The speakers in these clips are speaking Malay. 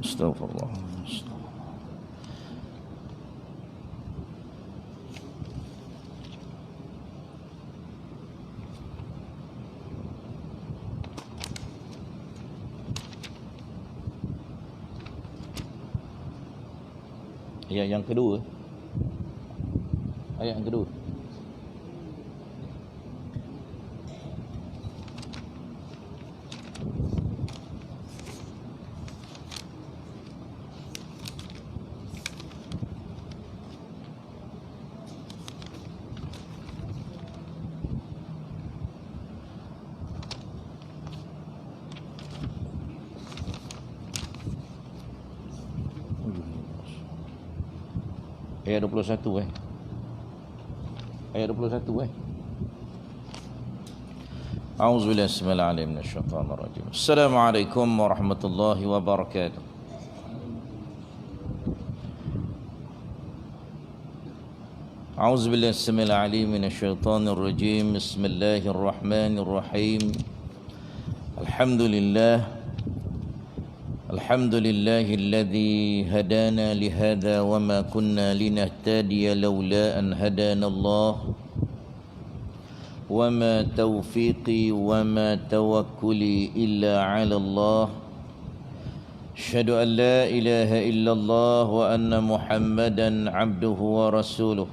Astagfirullah. Ayat yang kedua. Ayat yang kedua. Ayat 21 Ayat 21 A'udzubillahi bismillahil alim minasyaitonir rajim. Assalamualaikum warahmatullahi wabarakatuh. A'udzubillahi bismillahil alim minasyaitonir rajim. Bismillahirrahmanirrahim. Alhamdulillahilladzi hadana lihada wa ma kunna linahtadiya laula an hadana Allah wa ma taufiqi wa ma tawakkuli illa 'ala Allah. Asyhadu an la ilaha illallah wa anna Muhammadan 'abduhu wa rasuluh.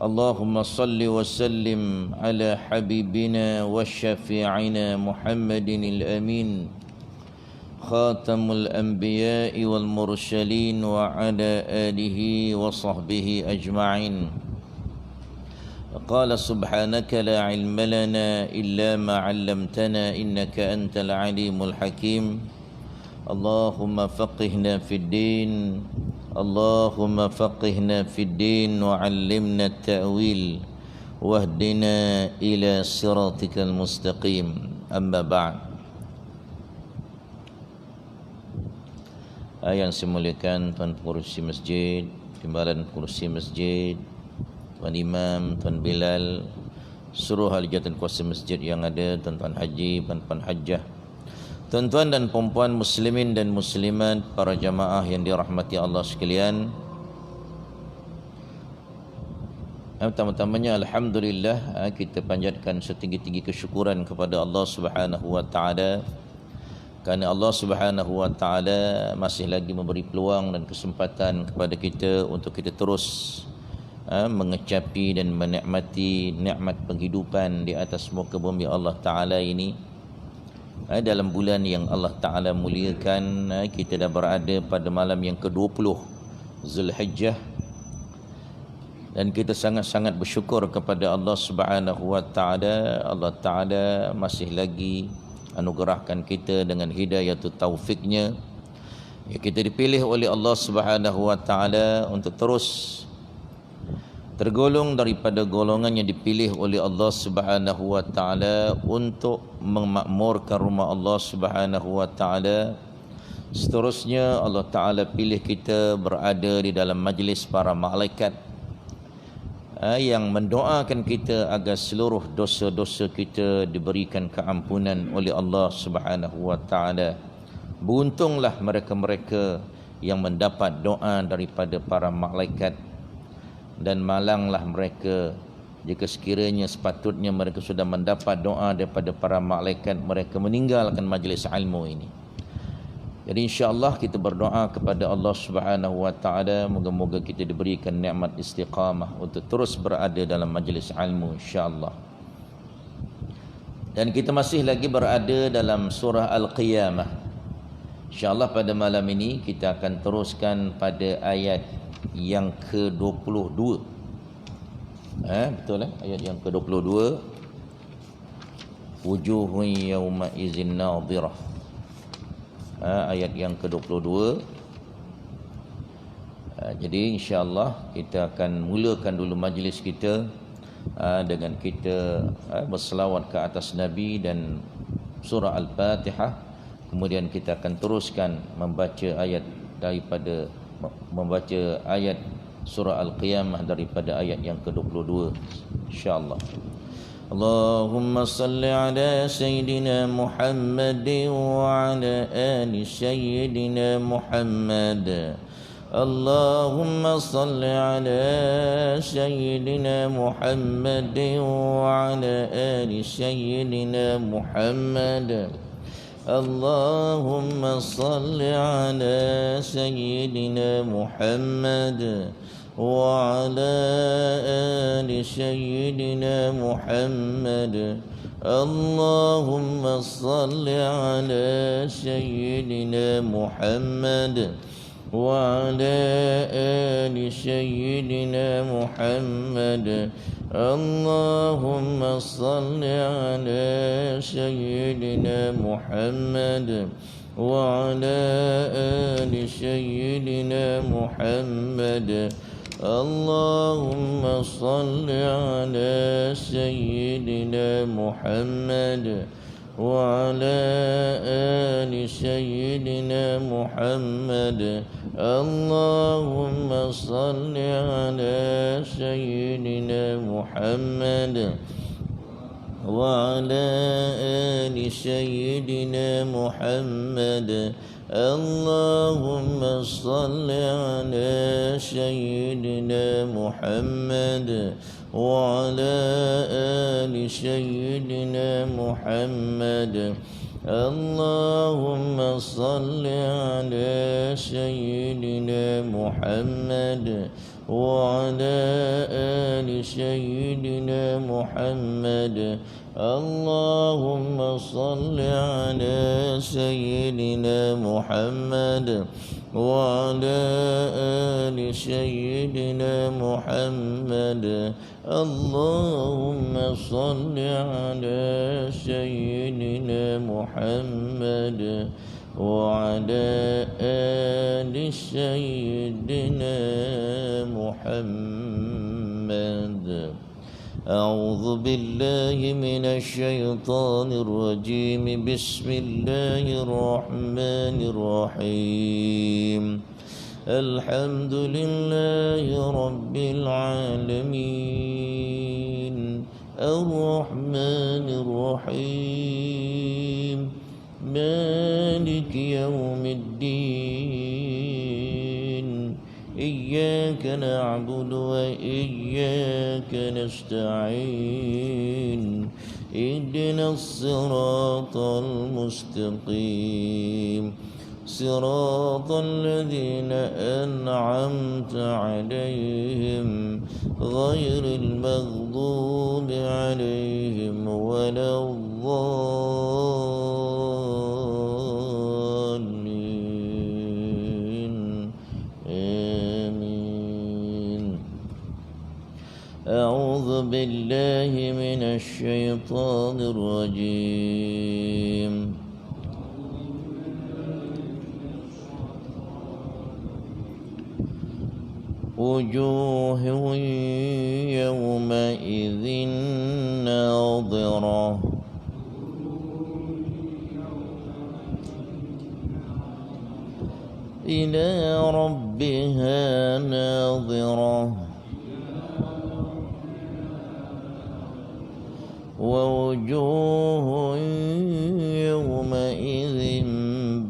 Allahumma salli wa sallim ala habibina wa syafi'ina Muhammadin al-amin khatamul anbiya'i wal mursalin wa ala alihi wa sahbihi ajma'in. Qala subhanaka la ilma lana illa ma 'allamtana innaka antal alimul hakim. Allahumma faqihna fid din, Allahumma faqihna fid din wa 'allimna at-ta'wil wahdina ila siratikal mustaqim. Amma ba'd. Yang saya muliakan Tuan Pengurusi Masjid, Timbalan Pengurusi Masjid, Tuan Imam, Tuan Bilal, seluruh ahli jawatan kuasa masjid yang ada, tuan-tuan haji, tuan-tuan hajjah, tuan-tuan dan perempuan muslimin dan muslimat, para jamaah yang dirahmati Allah sekalian. Pertama-tamanya alhamdulillah, kita panjatkan setinggi-tinggi kesyukuran kepada Allah Subhanahu wa taala, kerana Allah Subhanahu wa taala masih lagi memberi peluang dan kesempatan kepada kita untuk kita terus mengecapi dan menikmati nikmat penghidupan di atas muka bumi Allah taala ini. Dalam bulan yang Allah taala muliakan, kita dah berada pada malam yang ke-20 Zulhijjah, dan kita sangat-sangat bersyukur kepada Allah Subhanahu wa taala. Allah taala masih lagi anugerahkan kita dengan hidayah taufiknya. Kita dipilih oleh Allah Subhanahu wa taala untuk terus tergolong daripada golongan yang dipilih oleh Allah Subhanahu wa taala untuk memakmurkan rumah Allah Subhanahu wa taala. Seterusnya Allah taala pilih kita berada di dalam majlis para malaikat yang mendoakan kita agar seluruh dosa-dosa kita diberikan keampunan oleh Allah Subhanahu wa taala. Beruntunglah mereka-mereka yang mendapat doa daripada para malaikat, dan malanglah mereka jika sekiranya sepatutnya mereka sudah mendapat doa daripada para malaikat, mereka meninggalkan majlis ilmu ini. Jadi insya-Allah kita berdoa kepada Allah Subhanahu wa taala, moga-moga kita diberikan nikmat istiqamah untuk terus berada dalam majlis ilmu insya-Allah. Dan kita masih lagi berada dalam surah Al-Qiyamah. Insya-Allah pada malam ini kita akan teruskan pada ayat yang ke-22. Betul ayat yang ke-22. Wujuhun yawma idzin nadhirah. Ayat yang ke-22. Jadi insya-Allah kita akan mulakan dulu majlis kita dengan kita berselawat ke atas Nabi dan surah Al-Fatihah. Kemudian kita akan teruskan membaca ayat surah Al-Qiyamah daripada ayat yang ke-22 insya-Allah. اللهم صل على سيدنا محمد وعلى آل سيدنا محمد. اللهم صل على سيدنا محمد وعلى آل سيدنا محمد. اللهم صل على سيدنا محمد وعلى آل سيدنا محمد. اللهم صل على سيدنا محمد وعلى آل سيدنا محمد. اللهم صل على سيدنا محمد وعلى آل سيدنا محمد. اللهم صل على سيدنا محمد وعلى آل سيدنا محمد. اللهم صل على سيدنا محمد وعلى آل سيدنا محمد. اللهم صل على سيدنا محمد وعلى آل سيدنا محمد. اللهم صل على سيدنا محمد وعلى آل سيدنا محمد. اللهم صل على سيدنا محمد وعلى آل سيدنا محمد. اللهم صل على سيدنا محمد وعلى آل سيدنا محمد. أعوذ بالله من الشيطان الرجيم. بسم الله الرحمن الرحيم. الحمد لله رب العالمين الرحمن الرحيم مالك يوم الدين. إياك نعبد وإياك نستعين. اهدنا الصراط المستقيم صراط الذين أنعمت عليهم غير المغضوب عليهم ولا الضالين. آمين. أعوذ بالله من الشيطان الرجيم. وجوه يومئذ ناظرة إلى ربها ناظرة ووجوه يومئذ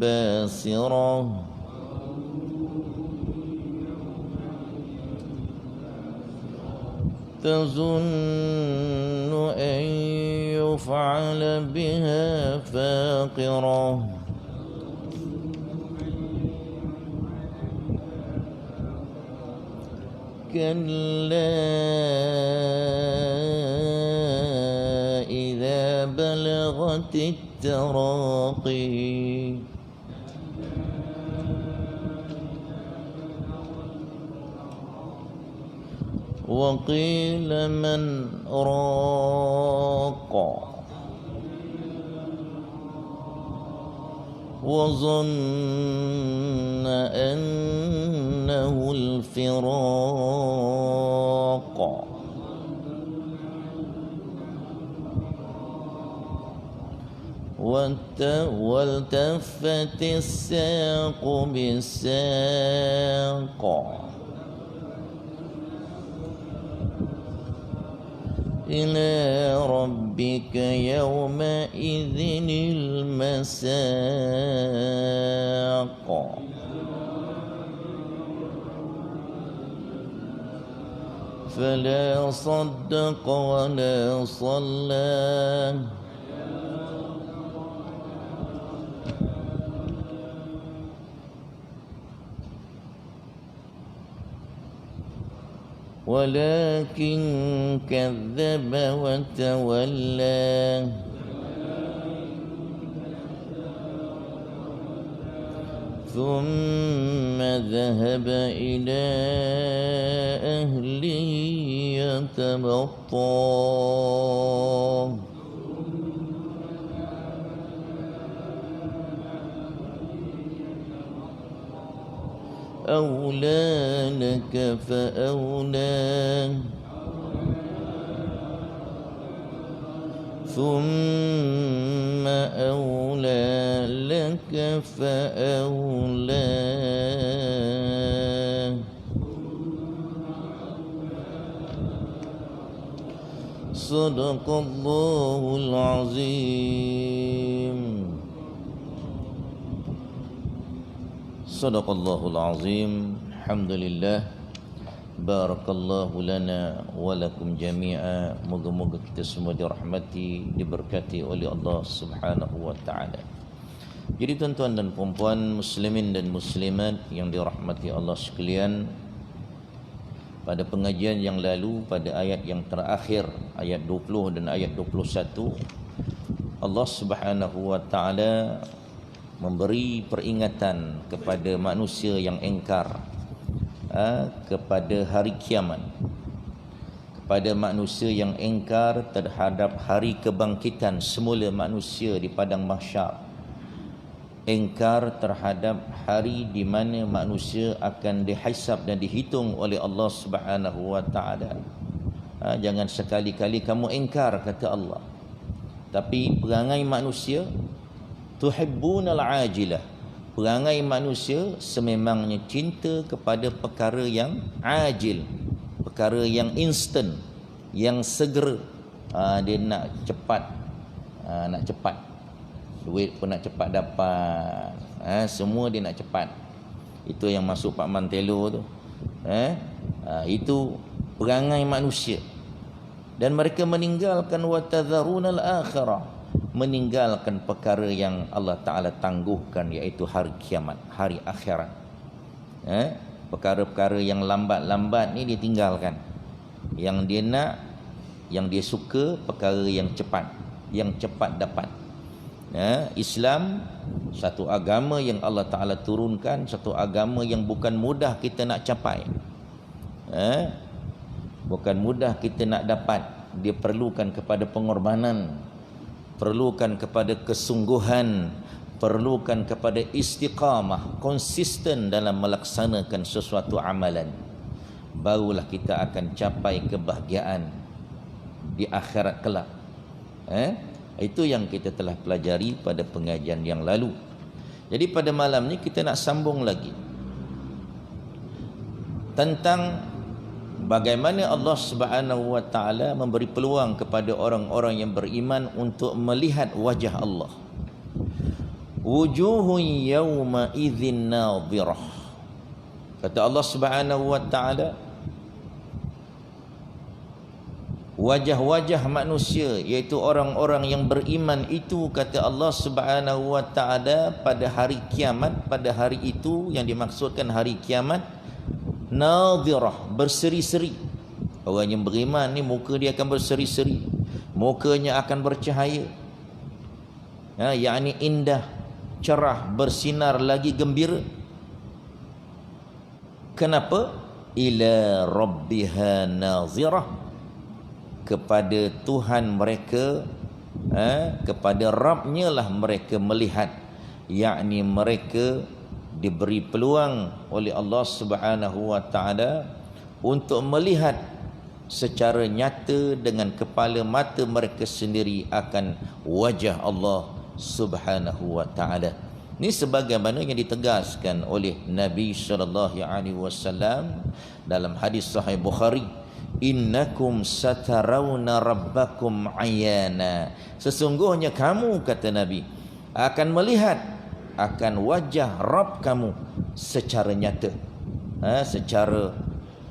باسرة تظن أن يفعل بها فاقرة كلا إذا بلغت التراقي وقيل من راق وظن أنه الفراق والتفت الساق بالساق إلى ربك يومئذ المساق فلا صدق ولا صلى ولكن كذب وتولى ثم ذهب إلى أهله يتمطى أولى لك فأولى ثم أولى لك فأولى صدق الله العظيم Sadaqallahul azim. Alhamdulillah. Barakallahu lana wa lakum jami'a. Moga-moga kita semua dirahmati, diberkati oleh Allah Subhanahu wa taala. Jadi tuan-tuan dan puan-puan, muslimin dan muslimat yang dirahmati Allah sekalian, pada pengajian yang lalu pada ayat yang terakhir, ayat 20 dan ayat 21, Allah Subhanahu wa taala memberi peringatan kepada manusia yang engkar kepada hari kiamat, kepada manusia yang engkar terhadap hari kebangkitan semula manusia di padang mahsyar, engkar terhadap hari di mana manusia akan dihisab dan dihitung oleh Allah Subhanahu wa taala. Jangan sekali-kali kamu engkar, kata Allah. Tapi perangai manusia, tuhibbunal ajilah, perangai manusia sememangnya cinta kepada perkara yang ajil, perkara yang instan, yang segera. Dia nak cepat, nak cepat, duit pun nak cepat dapat, semua dia nak cepat. Itu yang masuk Pak Mantelo tu, itu perangai manusia. Dan mereka meninggalkan wa tadharunal akhirah, meninggalkan perkara yang Allah Ta'ala tangguhkan, iaitu hari kiamat, hari akhirat. Perkara-perkara yang lambat-lambat ni dia tinggalkan. Yang dia nak, yang dia suka, perkara yang cepat dapat. Islam satu agama yang Allah Ta'ala turunkan, satu agama yang bukan mudah kita nak capai, bukan mudah kita nak dapat. Dia perlukan kepada pengorbanan, perlukan kepada kesungguhan, perlukan kepada istiqamah, konsisten dalam melaksanakan sesuatu amalan. Barulah kita akan capai kebahagiaan di akhirat kelak. Itu yang kita telah pelajari pada pengajian yang lalu. Jadi pada malam ni kita nak sambung lagi tentang bagaimana Allah Subhanahu wa taala memberi peluang kepada orang-orang yang beriman untuk melihat wajah Allah. Wujuhun yawma idzin nadhirah. Kata Allah Subhanahu wa taala, wajah-wajah manusia, iaitu orang-orang yang beriman itu, kata Allah Subhanahu wa taala, pada hari kiamat, pada hari itu yang dimaksudkan hari kiamat, nadhirah, berseri-seri. Orang yang beriman ni muka dia akan berseri-seri, mukanya akan bercahaya, yakni indah, cerah, bersinar lagi gembira. Kenapa? Ila rabbiha nazirah, kepada Tuhan mereka, kepada Rabbnya lah mereka melihat, yakni mereka diberi peluang oleh Allah Subhanahu wa taala untuk melihat secara nyata dengan kepala mata mereka sendiri akan wajah Allah Subhanahu wa taala. Ini sebagaimana yang ditegaskan oleh Nabi sallallahu alaihi wasallam dalam hadis sahih Bukhari, innakum satarawna rabbakum ayana. Sesungguhnya kamu, kata Nabi, akan melihat akan wajah Rabb kamu secara nyata, secara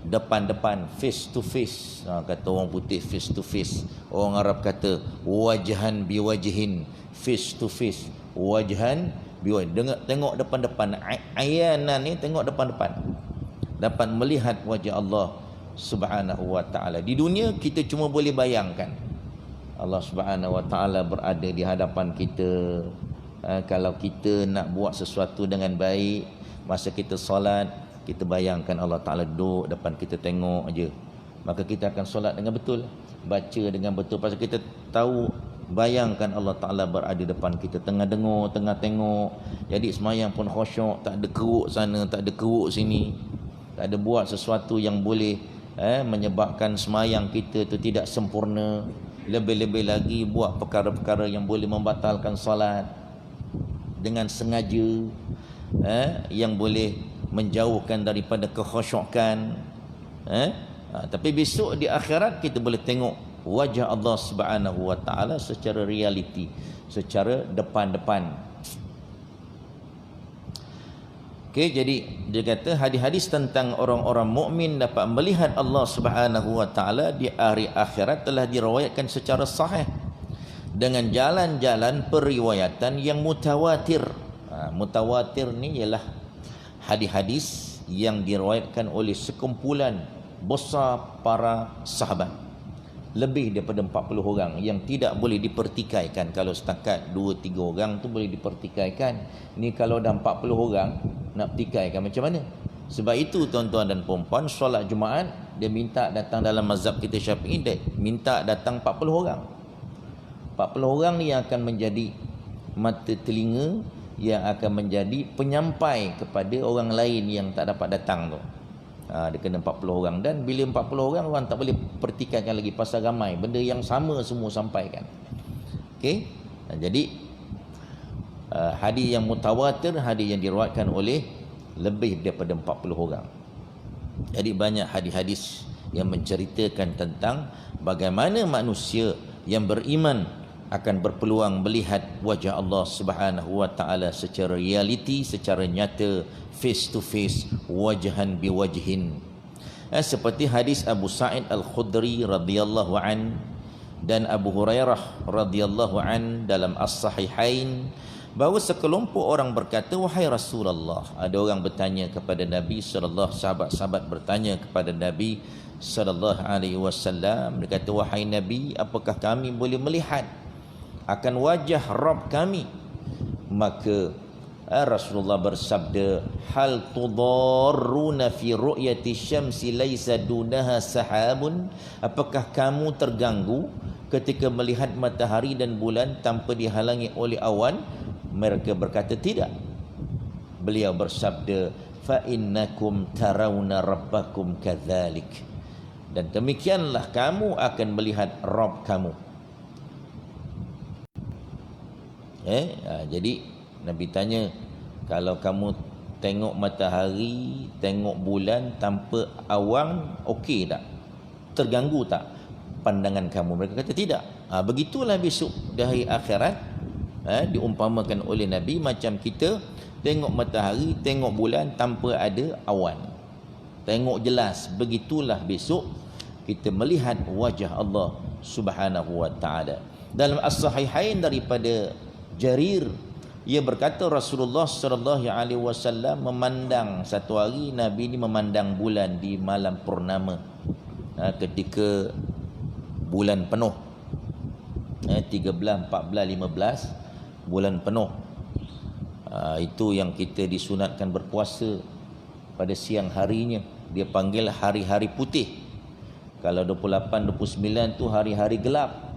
depan-depan, face to face. Kata orang putih face to face, orang Arab kata wajhan biwajhin, face to face, wajhan biwajhin. Tengok depan-depan, ayanan ni tengok depan-depan, dapat melihat wajah Allah Subhanahu wa ta'ala. Di dunia kita cuma boleh bayangkan Allah Subhanahu wa ta'ala berada di hadapan kita. Kalau kita nak buat sesuatu dengan baik, masa kita solat, kita bayangkan Allah Ta'ala duduk depan kita, tengok aja, maka kita akan solat dengan betul, baca dengan betul. Pasal kita tahu, bayangkan Allah Ta'ala berada depan kita, tengah dengar, tengah tengok. Jadi semayang pun khusyuk, tak ada keruk sana, tak ada keruk sini, tak ada buat sesuatu yang boleh menyebabkan semayang kita itu tidak sempurna. Lebih-lebih lagi buat perkara-perkara yang boleh membatalkan solat dengan sengaja, yang boleh menjauhkan daripada kekhusyukan. Tapi besok di akhirat kita boleh tengok wajah Allah Subhanahu wa ta'ala secara realiti, secara depan-depan. Okey, jadi dia kata hadis-hadis tentang orang-orang mukmin dapat melihat Allah Subhanahu wa ta'ala di hari akhirat telah diriwayatkan secara sahih dengan jalan-jalan periwayatan yang mutawatir. Mutawatir ni ialah hadis-hadis yang diriwayatkan oleh sekumpulan besar para sahabat, lebih daripada 40 orang, yang tidak boleh dipertikaikan. Kalau setakat 2-3 orang tu boleh dipertikaikan. Ni kalau dah 40 orang nak pertikaikan macam mana? Sebab itu tuan-tuan dan puan-puan, solat Jumaat dia minta datang, dalam mazhab kita Syafi'i dia minta datang 40 orang. 40 orang ni yang akan menjadi mata telinga, yang akan menjadi penyampai kepada orang lain yang tak dapat datang tu. Dia kena 40 orang. Dan bila 40 orang, orang tak boleh pertikaikan lagi pasal ramai, benda yang sama semua sampaikan. Okey. Jadi hadis yang mutawatir, hadis yang diriwayatkan oleh lebih daripada 40 orang. Jadi banyak hadis-hadis yang menceritakan tentang bagaimana manusia yang beriman akan berpeluang melihat wajah Allah Subhanahu wa ta'ala secara realiti, secara nyata, face to face, wajhan biwajhin. Seperti hadis Abu Sa'id Al-Khudri radhiyallahu an dan Abu Hurairah radhiyallahu an dalam As-Sahihain, bahawa sekelompok orang berkata, wahai Rasulullah, ada orang bertanya kepada Nabi sallallahu, sahabat-sahabat bertanya kepada Nabi sallallahu alaihi wasallam, dia kata, wahai Nabi, apakah kami boleh melihat akan wajah Rabb kami? Maka Rasulullah bersabda, hal tudarruna fi ru'yati syamsi laisa dunaha sahabun? Apakah kamu terganggu ketika melihat matahari dan bulan tanpa dihalangi oleh awan? Mereka berkata tidak. Beliau bersabda, fa innakum tarawna rabbakum kadzalik, dan demikianlah kamu akan melihat Rabb kamu. Jadi Nabi tanya, kalau kamu tengok matahari, tengok bulan tanpa awan, okey tak? Terganggu tak pandangan kamu? Mereka kata tidak. Begitulah besok di hari akhirat, diumpamakan oleh Nabi macam kita tengok matahari, tengok bulan tanpa ada awan, tengok jelas. Begitulah besok kita melihat wajah Allah Subhanahu wa ta'ala. Dalam As-Sahihain daripada Jarir, ia berkata Rasulullah sallallahu alaihi wasallam memandang satu hari, Nabi ini memandang bulan di malam purnama, ketika bulan penuh, 13, 14, 15 bulan penuh. Itu yang kita disunatkan berpuasa pada siang harinya. Dia panggil hari-hari putih. Kalau 28, 29 tu hari-hari gelap,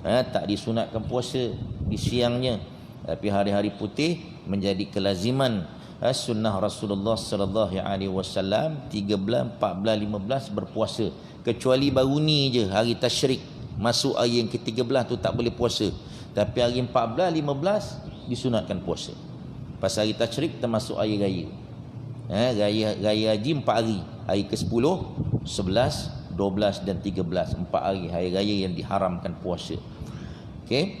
tak disunatkan puasa di siangnya. Tapi hari-hari putih menjadi kelaziman sunnah Rasulullah sallallahu alaihi wasallam 13, 14, 15 berpuasa. Kecuali baru ni je hari tasyrik, masuk hari yang ke-13 tu tak boleh puasa. Tapi hari 14, 15 disunatkan puasa. Pasal hari tasyrik termasuk hari raya. Raya haji 4 hari. Hari ke-10, 11, 12, 12 dan 13, 4 hari raya yang diharamkan puasa. Okey.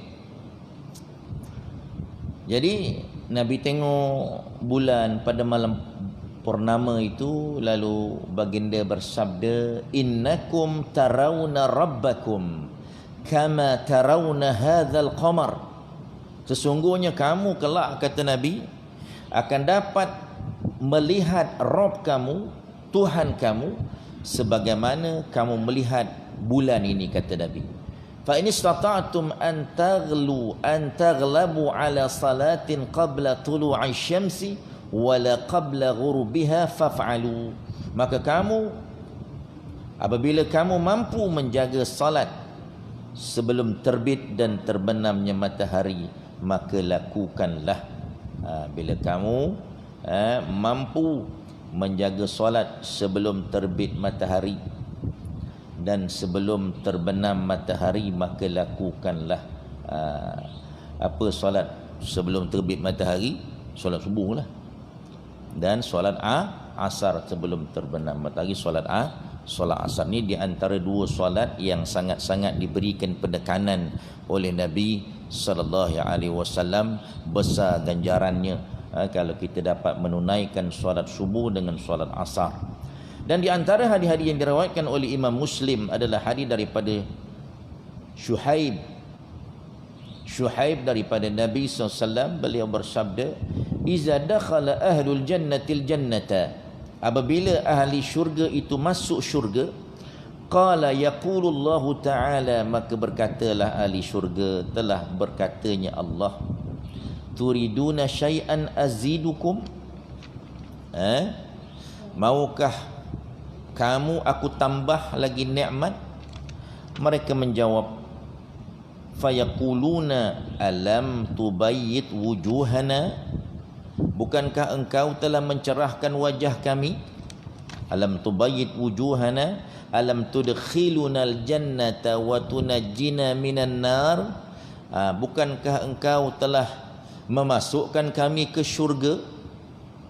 Jadi Nabi tengok bulan pada malam purnama itu, lalu baginda bersabda, innakum tarawna rabbakum kama tarawna hadzal qamar. Sesungguhnya kamu kelak, kata Nabi, akan dapat melihat Rabb kamu, Tuhan kamu, sebagaimana kamu melihat bulan ini, kata Nabi. Fa in istata'tum an taghlabu ala salatin qabla tulu'i syamsi wala qabla ghurubiha faf'alu. Maka kamu, apabila kamu mampu menjaga salat sebelum terbit dan terbenamnya matahari, maka lakukanlah. Bila kamu mampu menjaga solat sebelum terbit matahari dan sebelum terbenam matahari, maka lakukanlah. Apa solat sebelum terbit matahari? Solat subuh lah. Dan solat asar sebelum terbenam matahari, solat asar. Ni di antara dua solat yang sangat-sangat diberikan penekanan oleh Nabi sallallahu alaihi wasallam, besar ganjarannya kalau kita dapat menunaikan solat subuh dengan solat asar. Dan di antara hadis-hadis yang diriwayatkan oleh Imam Muslim adalah hadis daripada Syuhaib daripada Nabi SAW. Beliau bersabda, iza dakhala ahlul jannatil jannata, apabila ahli syurga itu masuk syurga, qala yaqulullahu ta'ala, maka berkatalah ahli syurga, telah berkatanya Allah, turiduna syai'an azidukum, maukah kamu aku tambah lagi nikmat? Mereka menjawab, fayaquluna alam tubayyit wujuhana, bukankah engkau telah mencerahkan wajah kami? Alam tubayyit wujuhana, alam tudkhilunal jannata wa tunajjina minan nar, bukankah engkau telah memasukkan kami ke syurga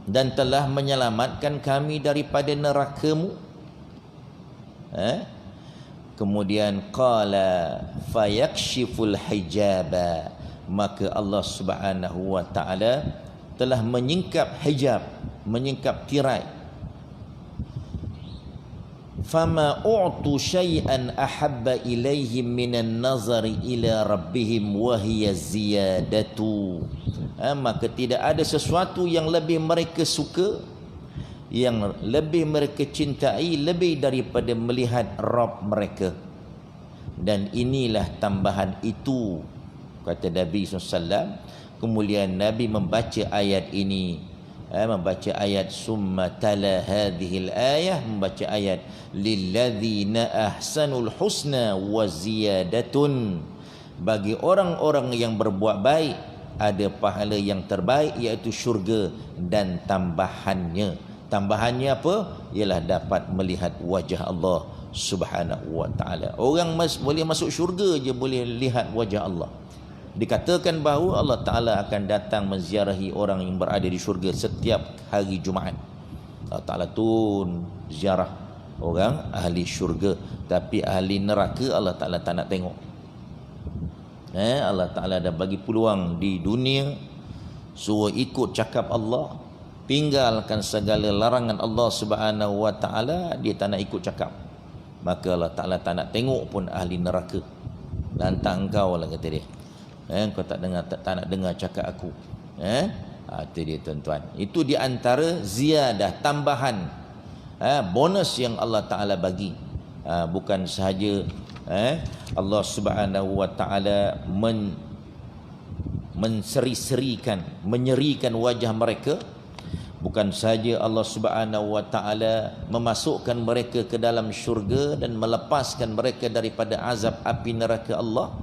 dan telah menyelamatkan kami daripada neraka-Mu? Kemudian qala fayakshiful hijaba, maka Allah Subhanahu wa taala telah menyingkap hijab, menyingkap tirai. Fama u'tu syai'an ahabba ilaihim minan nazari ila rabbihim wa hiya ziyadatu, maka tidak ada sesuatu yang lebih mereka suka, yang lebih mereka cintai, lebih daripada melihat Rabb mereka. Dan inilah tambahan itu, kata Nabi SAW. Kemudian Nabi membaca ayat ini, membaca ayat summa tala hadhil ayah, membaca ayat lilladzina ahsanul husna wa ziyadatun, bagi orang-orang yang berbuat baik ada pahala yang terbaik, iaitu syurga dan tambahannya. Tambahannya apa? Ialah dapat melihat wajah Allah Subhanahu wa taala. Orang boleh masuk syurga je boleh lihat wajah Allah. Dikatakan bahawa Allah Ta'ala akan datang menziarahi orang yang berada di syurga setiap hari Jumaat. Allah Ta'ala tun ziarah orang ahli syurga, tapi ahli neraka Allah Ta'ala tak nak tengok. Allah Ta'ala dah bagi peluang di dunia, suruh ikut cakap Allah, tinggalkan segala larangan Allah Subhanahu wa taala, dia tak nak ikut cakap. Maka Allah Ta'ala tak nak tengok pun ahli neraka. Lantang engkau lah, kata dia. Kau tak nak dengar cakap aku. Itu dia tuan-tuan. Itu di antara ziyadah, tambahan, bonus yang Allah Ta'ala bagi. Bukan sahaja Allah Subhanahu wa taala menseri-serikan, menyerikan wajah mereka. Bukan sahaja Allah Subhanahu wa taala memasukkan mereka ke dalam syurga dan melepaskan mereka daripada azab api neraka Allah,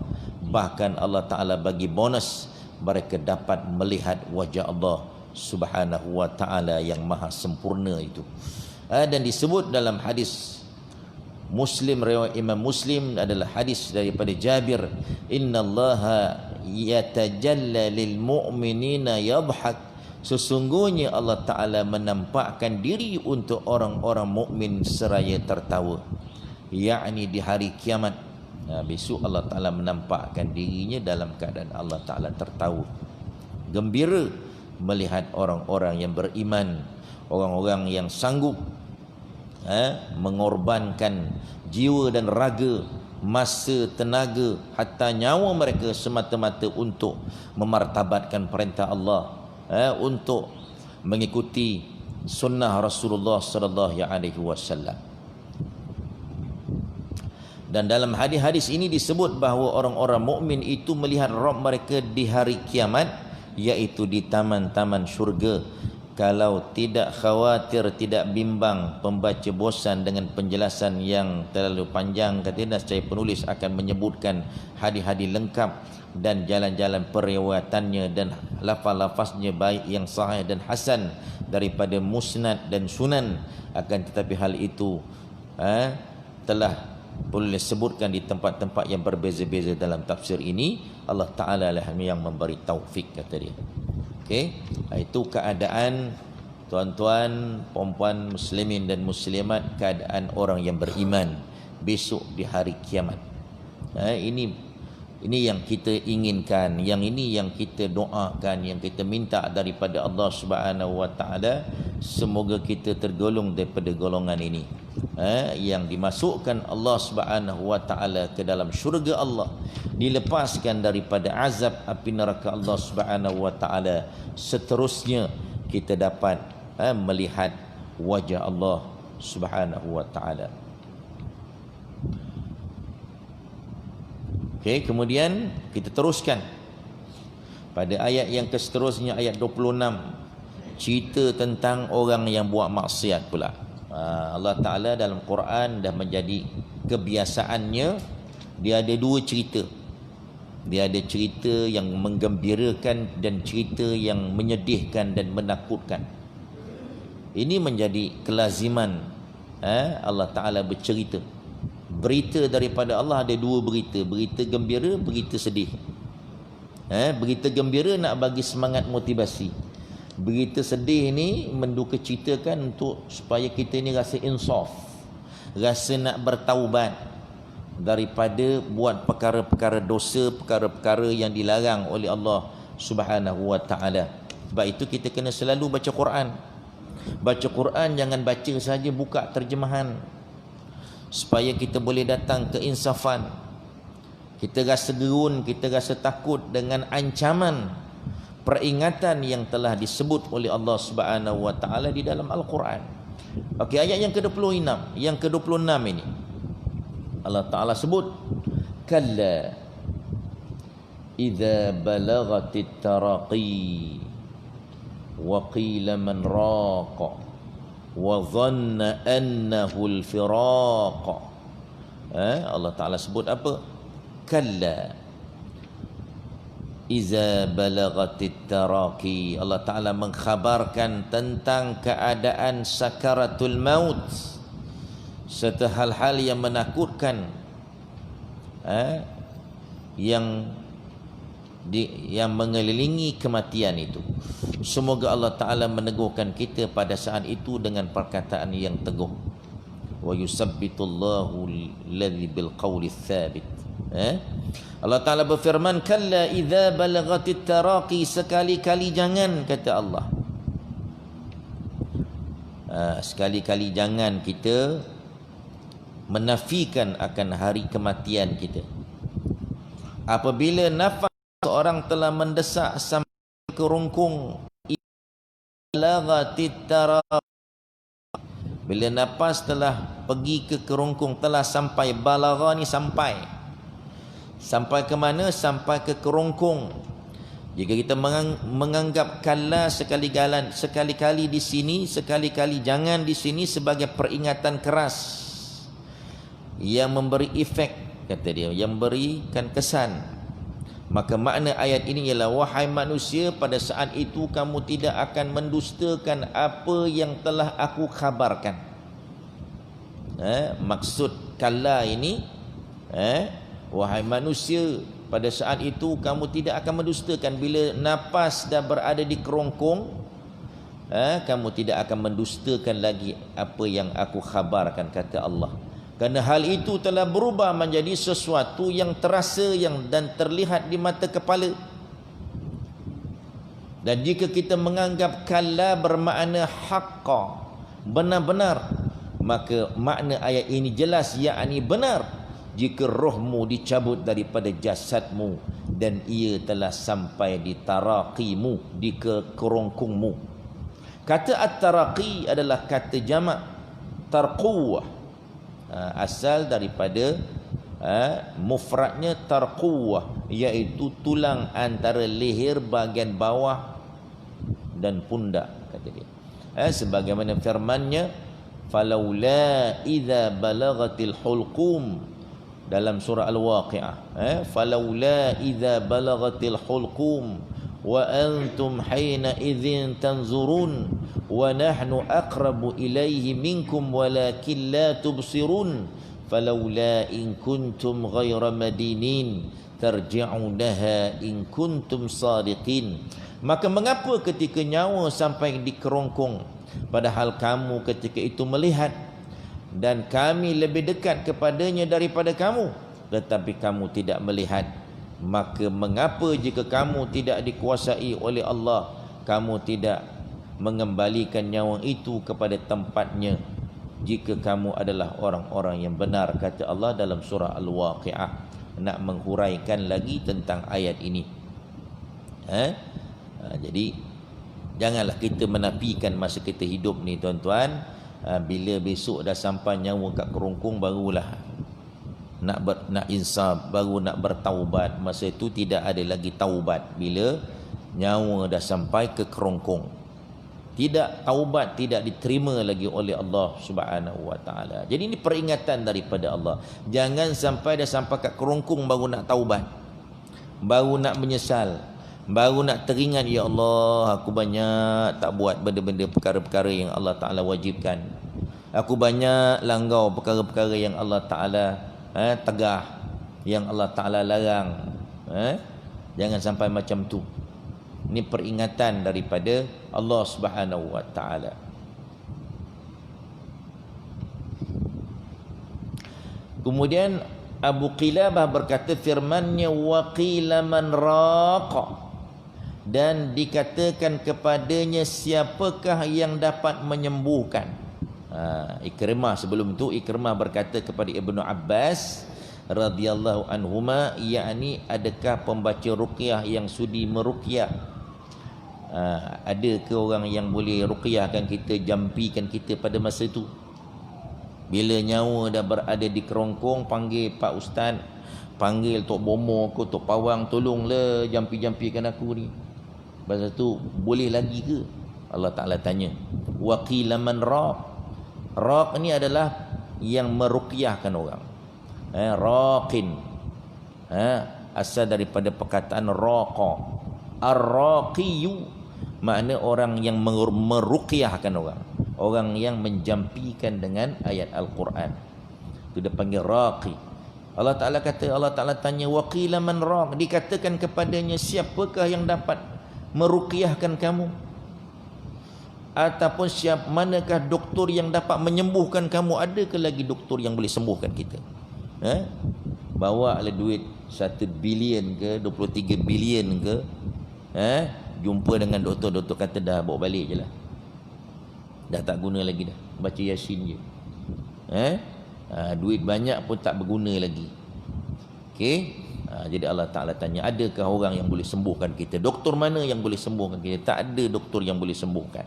bahkan Allah Ta'ala bagi bonus, mereka dapat melihat wajah Allah Subhanahu wa ta'ala yang maha sempurna itu. Dan disebut dalam hadis Muslim, riwayat Imam Muslim, adalah hadis daripada Jabir, innallaha yatajalla lil mu'minina yadhhak, sesungguhnya Allah Ta'ala menampakkan diri untuk orang-orang mukmin seraya tertawa. yakni di hari kiamat. Besok Allah Ta'ala menampakkan dirinya dalam keadaan Allah Ta'ala tertawa, gembira melihat orang-orang yang beriman, orang-orang yang sanggup mengorbankan jiwa dan raga, masa, tenaga, hatta nyawa mereka semata-mata untuk memartabatkan perintah Allah, untuk mengikuti sunnah Rasulullah sallallahu alaihi wasallam. Dan dalam hadis-hadis ini disebut bahawa orang-orang mukmin itu melihat Rabb mereka di hari kiamat, iaitu di taman-taman syurga. Kalau tidak khawatir, tidak bimbang pembaca bosan dengan penjelasan yang terlalu panjang, katanya saya penulis akan menyebutkan hadis-hadis lengkap dan jalan-jalan periwayatannya dan lafaz-lafaznya baik yang sahih dan hasan daripada musnad dan sunan. Akan tetapi hal itu telah boleh disebutkan di tempat-tempat yang berbeza-beza dalam tafsir ini. Allah Ta'ala lah yang memberi taufik, kata dia. Okey, itu keadaan tuan-tuan, puan-puan, muslimin dan muslimat, keadaan orang yang beriman besok di hari kiamat. Ini yang kita inginkan, yang ini yang kita doakan, yang kita minta daripada Allah Subhanahu Wa Taala. Semoga kita tergolong daripada golongan ini, yang dimasukkan Allah Subhanahu Wa Taala ke dalam syurga Allah, dilepaskan daripada azab api neraka Allah Subhanahu Wa Taala. Seterusnya kita dapat melihat wajah Allah Subhanahu Wa Taala. Okey, kemudian kita teruskan pada ayat yang seterusnya, ayat 26, cerita tentang orang yang buat maksiat pula. Allah Ta'ala dalam Quran dah menjadi kebiasaannya, dia ada dua cerita. Dia ada cerita yang menggembirakan dan cerita yang menyedihkan dan menakutkan. Ini menjadi kelaziman Allah Ta'ala bercerita. Berita daripada Allah ada dua berita, berita gembira, berita sedih. Berita gembira nak bagi semangat motivasi. Berita sedih ni menduka citakan untuk supaya kita ni rasa insaf, rasa nak bertaubat daripada buat perkara-perkara dosa, perkara-perkara yang dilarang oleh Allah Subhanahu Wa Taala. Sebab itu kita kena selalu baca Quran. Baca Quran jangan baca saja, buka terjemahan, supaya kita boleh datang keinsafan. Kita rasa gerun, kita rasa takut dengan ancaman, peringatan yang telah disebut oleh Allah Subhanahu Wa Taala di dalam Al-Quran. Okey, ayat yang ke-26, yang ke-26 ini Allah Ta'ala sebut, kalla idza balagatit taraqi wa qila man raqa wa dhanna annahu al-firaq. Allah Ta'ala sebut apa? Kalla idza balagatit taraqi. Allah Ta'ala mengkhabarkan tentang keadaan sakaratul maut, serta hal-hal yang menakutkan, yang mengelilingi kematian itu. Semoga Allah Ta'ala meneguhkan kita pada saat itu dengan perkataan yang teguh. Wa yusabbitullahu alladhi bil qawli thabit. Allah Ta'ala berfirman, kalla idza balagatit taraqi, sekali-kali jangan, kata Allah. Sekali-kali jangan kita menafikan akan hari kematian kita. Apabila nafas seorang telah mendesak sampai ke rungkung, bila nafas telah pergi ke kerongkong, telah sampai, balagha ni sampai ke mana? Sampai ke kerongkong. Jika kita menganggap kala sekali-kali di sini, sekali-kali jangan di sini sebagai peringatan keras yang memberi efek, kata dia, yang memberikan kesan, maka makna ayat ini ialah, wahai manusia, pada saat itu kamu tidak akan mendustakan apa yang telah aku khabarkan. Maksud kala ini, wahai manusia, pada saat itu kamu tidak akan mendustakan. Bila nafas dah berada di kerongkong, kamu tidak akan mendustakan lagi apa yang aku khabarkan, kata Allah. Kerana hal itu telah berubah menjadi sesuatu yang terasa dan terlihat di mata kepala. Dan jika kita menganggap kalla bermakna haqqa, benar-benar, maka makna ayat ini jelas, yakni benar jika rohmu dicabut daripada jasadmu dan ia telah sampai di taraqimu, di kerongkongmu. Kata at-taraqi adalah kata jamak tarquwah, asal daripada mufradnya tarquwah, iaitu tulang antara leher bahagian bawah dan pundak, kata dia. Sebagaimana firman-Nya, falaula idza balagatil hulqum, dalam surah Al-Waqi'ah, falaula idza balagatil hulqum wa antum hina idzin tanzurun wa nahnu aqrabu ilaihi minkum walakin la tubsirun falaula in kuntum ghaira madinin tarji'unaha in kuntum sadiqin. Maka mengapa ketika nyawa sampai di kerongkong, padahal kamu ketika itu melihat dan kami lebih dekat kepadanya daripada kamu, tetapi kamu tidak melihat? Maka mengapa jika kamu tidak dikuasai oleh Allah, kamu tidak mengembalikan nyawa itu kepada tempatnya, jika kamu adalah orang-orang yang benar, kata Allah dalam surah Al-Waqi'ah, nak menghuraikan lagi tentang ayat ini. Jadi janganlah kita menafikan masa kita hidup ni, tuan-tuan. Bila besok dah sampai nyawa kat kerongkong, barulah nak insaf, baru nak bertaubat. Masa itu tidak ada lagi taubat. Bila nyawa dah sampai ke kerongkong, tidak taubat, tidak diterima lagi oleh Allah Subhanahu wa taala. Jadi ini peringatan daripada Allah. Jangan sampai dah sampai kat kerongkong baru nak taubat, baru nak menyesal, baru nak teringat, ya Allah, aku banyak tak buat benda-benda perkara-perkara yang Allah Taala wajibkan. Aku banyak langgau perkara-perkara yang Allah Taala tegah, yang Allah Taala larang. Jangan sampai macam tu. Ini peringatan daripada Allah Subhanahu wa taala. Kemudian Abu Qilabah berkata, firman-Nya wa qila man raqa, dan dikatakan kepadanya siapakah yang dapat menyembuhkan. Ikrimah, sebelum itu Ikrimah berkata kepada Ibnu Abbas radhiyallahu anhuma, yakni adakah pembaca ruqyah yang sudi meruqyah? Ada ke orang yang boleh ruqyahkan kita, jampikan kita pada masa itu? Bila nyawa dah berada di kerongkong, panggil Pak Ustaz, panggil Tok Bomo ke Tok Pawang, tolonglah jampi-jampikan aku ni. Masa tu boleh lagi ke? Allah Ta'ala tanya. Wa qila man raq. Raq ni adalah yang meruqyahkan orang. Raqin, asal daripada perkataan raqa. Ar-raqiyu makna orang yang meruqyahkan orang, orang yang menjampikan dengan ayat Al-Quran. Itu dia panggil raqi. Allah Ta'ala kata, Allah Ta'ala tanya, wa qila man raq, dikatakan kepadanya siapakah yang dapat meruqyahkan kamu, ataupun manakah doktor yang dapat menyembuhkan kamu? Ada ke lagi doktor yang boleh sembuhkan kita? Bawa lah duit 1 bilion ke 23 bilion ke, jumpa dengan doktor kata dah bawa balik je lah, dah tak guna lagi dah, baca Yasin je. Duit banyak pun tak berguna lagi. Okey. Jadi Allah Ta'ala tanya, adakah orang yang boleh sembuhkan kita? Doktor mana yang boleh sembuhkan kita? Tak ada doktor yang boleh sembuhkan.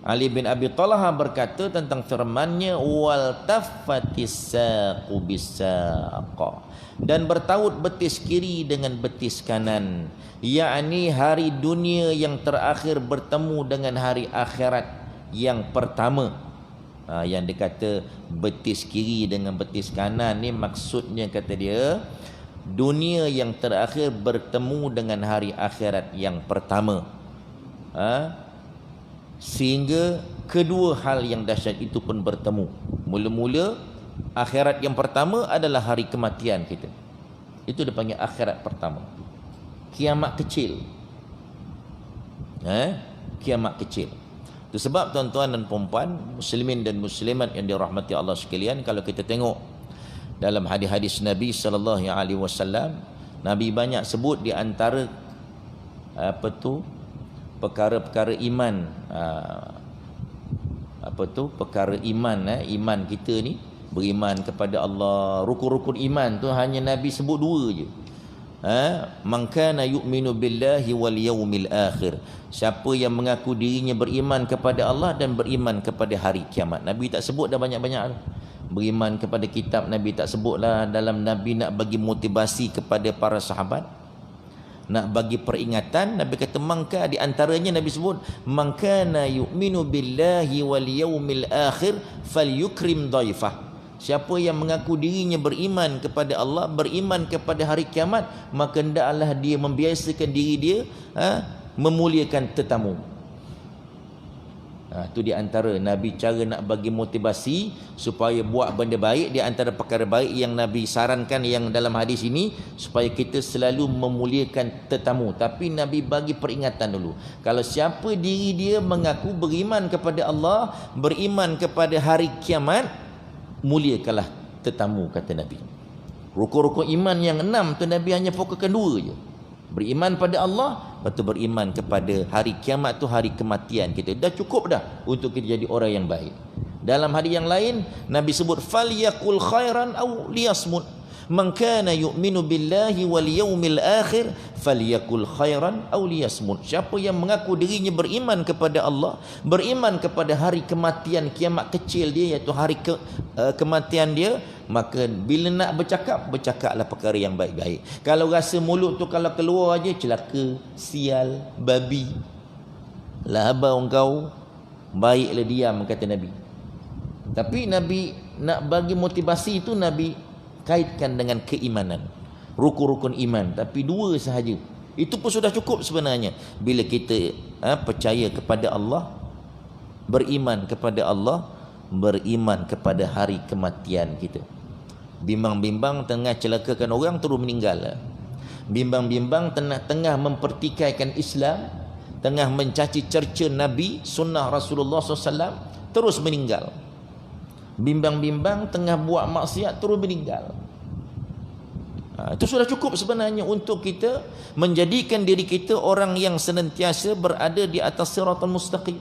Ali bin Abi Talha berkata tentang firman-Nya, wal taffatis saqu bisaqa, dan bertaut betis kiri dengan betis kanan, yakni hari dunia yang terakhir bertemu dengan hari akhirat yang pertama. Yang dikata betis kiri dengan betis kanan ni maksudnya, kata dia, dunia yang terakhir bertemu dengan hari akhirat yang pertama. Sehingga kedua hal yang dahsyat itu pun bertemu. Mula-mula akhirat yang pertama adalah hari kematian kita. Itu dipanggil akhirat pertama. Kiamat kecil. Kiamat kecil. Itu sebab tuan-tuan dan puan-puan, muslimin dan muslimat yang dirahmati Allah sekalian, kalau kita tengok dalam hadis-hadis Nabi sallallahu alaihi wasallam, Nabi banyak sebut di antara perkara-perkara iman, perkara iman, iman kita ni, beriman kepada Allah. Rukun-rukun iman tu hanya Nabi sebut 2 je. Man kana yu'minu billahi wal yaumil akhir. Siapa yang mengaku dirinya beriman kepada Allah dan beriman kepada hari kiamat. Nabi tak sebut dah banyak-banyak. Beriman kepada kitab, Nabi tak sebutlah. Dalam Nabi nak bagi motivasi kepada para sahabat, nak bagi peringatan, Nabi kata mangka, di antaranya Nabi sebut man kana yu'minu billahi wal yaumil akhir falyukrim dhaifah. Siapa yang mengaku dirinya beriman kepada Allah, beriman kepada hari kiamat, maka hendaklah dia membiasakan diri dia memuliakan tetamu. Itu di antara Nabi cara nak bagi motivasi supaya buat benda baik. Di antara perkara baik yang Nabi sarankan yang dalam hadis ini, supaya kita selalu memuliakan tetamu. Tapi Nabi bagi peringatan dulu. Kalau siapa diri dia mengaku beriman kepada Allah, beriman kepada hari kiamat, muliakanlah tetamu, kata Nabi. Rukun-rukun iman yang 6 tu Nabi hanya fokuskan 2 je. Beriman pada Allah, lepas tu beriman kepada hari kiamat tu, hari kematian kita. Dah cukup dah untuk kita jadi orang yang baik. Dalam hadis yang lain Nabi sebut falyakul khairan aw liyasmut. Man kana yu'minu billahi wal yaumil akhir falyakul khairan aw liyasmut. Siapa yang mengaku dirinya beriman kepada Allah, beriman kepada hari kematian, kiamat kecil dia, iaitu hari kematian dia, maka bila nak bercakap, bercakaplah perkara yang baik-baik. Kalau rasa mulut tu kalau keluar aja celaka, sial, babi, lahaba engkau, baiklah diam, kata Nabi. Tapi Nabi nak bagi motivasi itu, Nabi kaitkan dengan keimanan, rukun-rukun iman. Tapi 2 sahaja, itu pun sudah cukup sebenarnya. Bila kita percaya kepada Allah, beriman kepada Allah, beriman kepada hari kematian kita. Bimbang-bimbang tengah celakakan orang terus meninggal. Bimbang-bimbang tengah mempertikaikan Islam, tengah mencaci cerca Nabi, sunnah Rasulullah SAW, terus meninggal. Bimbang-bimbang tengah buat maksiat terus meninggal. Itu sudah cukup sebenarnya untuk kita menjadikan diri kita orang yang senantiasa berada di atas siratal mustaqim,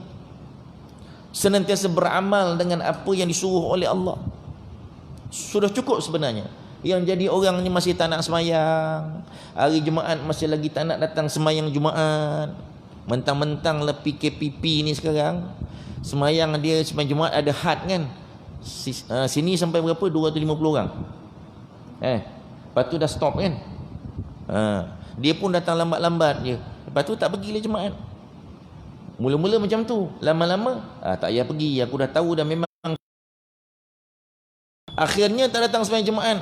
senantiasa beramal dengan apa yang disuruh oleh Allah. Sudah cukup sebenarnya. Yang jadi orang ni masih tak nak semayang, hari Jumaat masih lagi tak nak datang semayang Jumaat. Mentang-mentang lah PKPP ni sekarang, semayang dia semayang Jumaat ada had kan. Sini sampai berapa? 250 orang. Lepas tu dah stop kan. Dia pun datang lambat-lambat je. Lepas tu tak pergi lah Jumaat. Mula-mula macam tu, lama-lama tak payah pergi, aku dah tahu dah memang. Akhirnya tak datang sembahyang Jumaat.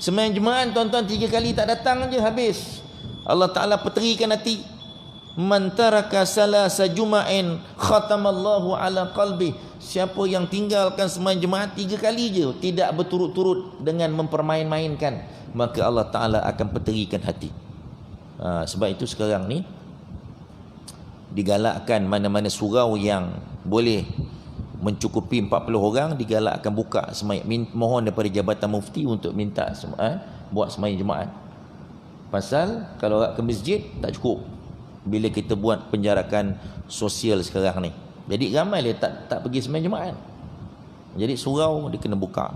Sembahyang Jumaat tuan-tuan 3 kali tak datang je, habis. Allah Ta'ala peterikan hati. Man taraka salasa juma'in khatamallahu ala qalbi. Siapa yang tinggalkan sembahyang Jumaat 3 kali je, tidak berturut-turut dengan mempermain-mainkan, maka Allah Ta'ala akan peterikan hati. Sebab itu sekarang ni digalakkan mana-mana surau yang boleh mencukupi 40 orang, digalakkan buka sembahyang. Mohon daripada Jabatan Mufti untuk minta buat sembahyang Jumaat. Pasal kalau ke masjid tak cukup bila kita buat penjarakan sosial sekarang ni. Jadi ramai dia tak pergi sembahyang Jumaat. Jadi surau dia kena buka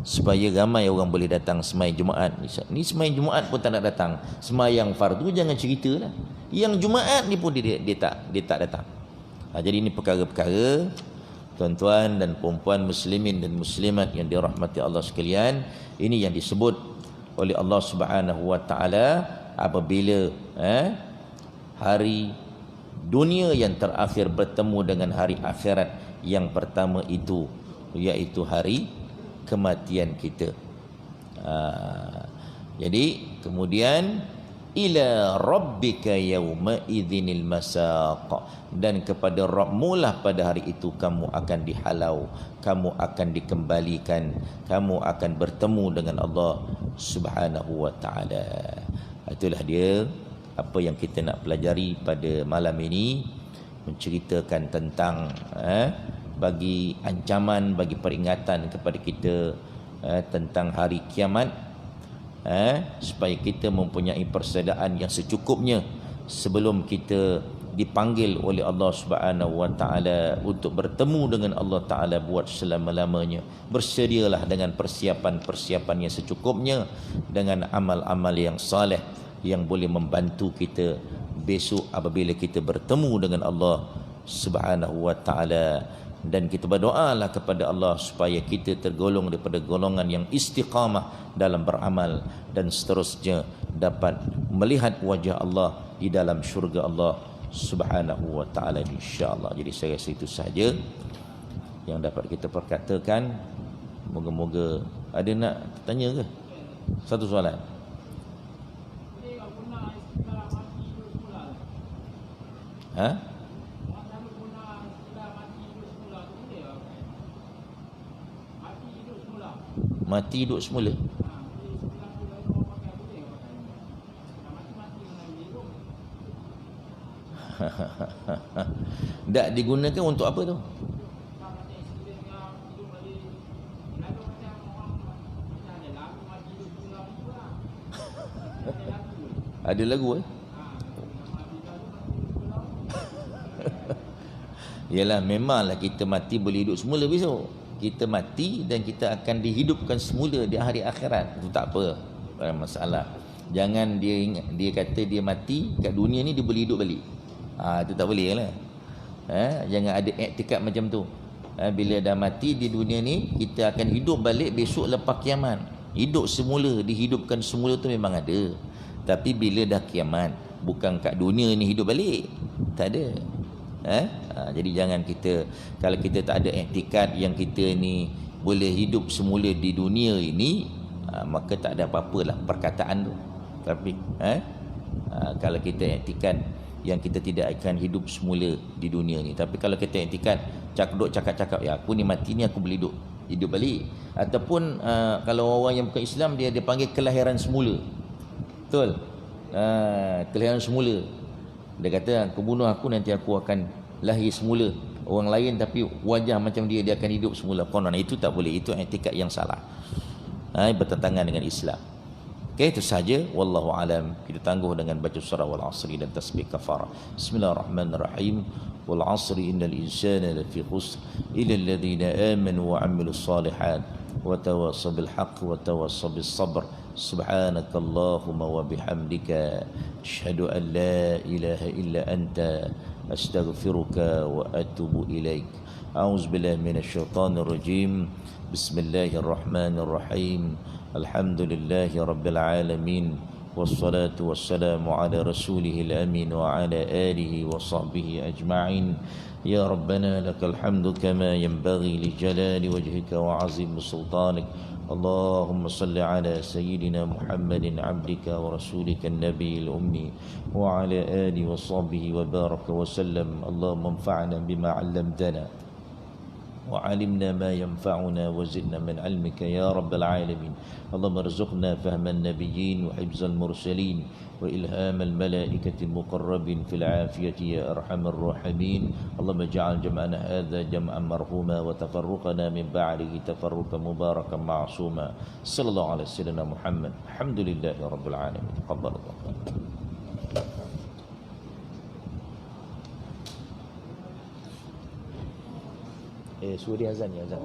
supaya ramai orang boleh datang sembahyang Jumaat. Ni sembahyang Jumaat pun tak nak datang. Sembahyang fardu jangan ceritalah. Yang Jumaat ni pun dia tak datang. Jadi ini perkara-perkara tuan-tuan dan puan-puan muslimin dan muslimat yang dirahmati Allah sekalian, ini yang disebut oleh Allah Subhanahu wa taala apabila hari dunia yang terakhir bertemu dengan hari akhirat yang pertama itu, iaitu hari kematian kita. Jadi kemudian ila rabbika yauma idzinil masaq, dan kepada Rabbmu lah pada hari itu kamu akan dihalau, kamu akan dikembalikan, kamu akan bertemu dengan Allah Subhanahu wa taala. Itulah dia apa yang kita nak pelajari pada malam ini, menceritakan tentang bagi ancaman, bagi peringatan kepada kita tentang hari kiamat, supaya kita mempunyai persediaan yang secukupnya sebelum kita dipanggil oleh Allah Subhanahu wa taala untuk bertemu dengan Allah taala buat selama-lamanya. Bersedialah dengan persiapan-persiapan yang secukupnya, dengan amal-amal yang soleh yang boleh membantu kita besok apabila kita bertemu dengan Allah Subhanahu wa taala. Dan kita berdoalah kepada Allah supaya kita tergolong daripada golongan yang istiqamah dalam beramal, dan seterusnya dapat melihat wajah Allah di dalam syurga Allah Subhanahu wa taala, insya-Allah. Jadi saya rasa itu sahaja yang dapat kita perkatakan. Moga-moga ada nak tanya ke? Satu soalan. Mati hidup semula. Tak digunakan untuk apa tu? Ada lagu Yalah, memanglah kita mati boleh hidup semula besok. Kita mati dan kita akan dihidupkan semula di hari akhirat. Itu tak apa, tak ada masalah. Jangan dia kata dia mati kat dunia ni dia boleh hidup balik. Itu tak boleh lah. Jangan ada iktikad macam tu. Bila dah mati di dunia ni, kita akan hidup balik besok lepas kiamat. Hidup semula, dihidupkan semula tu memang ada. Tapi bila dah kiamat, bukan kat dunia ni hidup balik. Tak ada. Jadi jangan kita, kalau kita tak ada iktikad yang kita ni boleh hidup semula di dunia ini, maka tak ada apa-apalah perkataan tu. Tapi kalau kita iktikad yang kita tidak akan hidup semula di dunia ni, tapi kalau kita iktikad cakap-cakap, ya aku ni mati ni aku boleh hidup balik. Ataupun kalau orang yang bukan Islam, dia panggil kelahiran semula. Betul? Kelahiran semula. Dia kata, kau bunuh aku, nanti aku akan lahir semula orang lain, tapi wajah macam dia akan hidup semula. Konon itu tak boleh. Itu i'tikad yang salah, bertentangan dengan Islam. Okey, itu saja. Wallahu alam. Kita tangguh dengan baca surah wal asri dan tasbih kafarah. Bismillahirrahmanirrahim. Wal asri innal insana lafi khusr illa alladhina amanu wa 'amilus salihat wa tawassaw bil haqq wa tawassaw bis sabr. سبحانك اللهم وبحمدك أشهد أن لا إله إلا أنت أستغفرك وأتوب إليك. أعوذ بالله من الشيطان الرجيم. بسم الله الرحمن الرحيم. الحمد لله رب العالمين، والصلاة والسلام على رسوله الأمين وعلى آله وصحبه أجمعين. يا ربنا لك الحمد كما ينبغي لجلال وجهك وعظيم سلطانك. اللهم صل على سيدنا محمد عبدك ورسولك النبي الأمي وعلى آله وصحبه وبارك وسلم. اللهم انفعنا بما علمتنا وعلمنا ما ينفعنا وزدنا من علمك يا رب العالمين. اللهم ارزقنا فهم النبيين وحفظ المرسلين وإلهام الملائكة المقربين في العافية يا أرحم الراحمين. اللهم اجعل جمعنا هذا جمعا مرحوما وتفرقنا من بعده تفرقا مباركا معصوما. صلى الله على سيدنا محمد. الحمد لله رب العالمين. تقبل الله. Suruh dia azan ya, azan.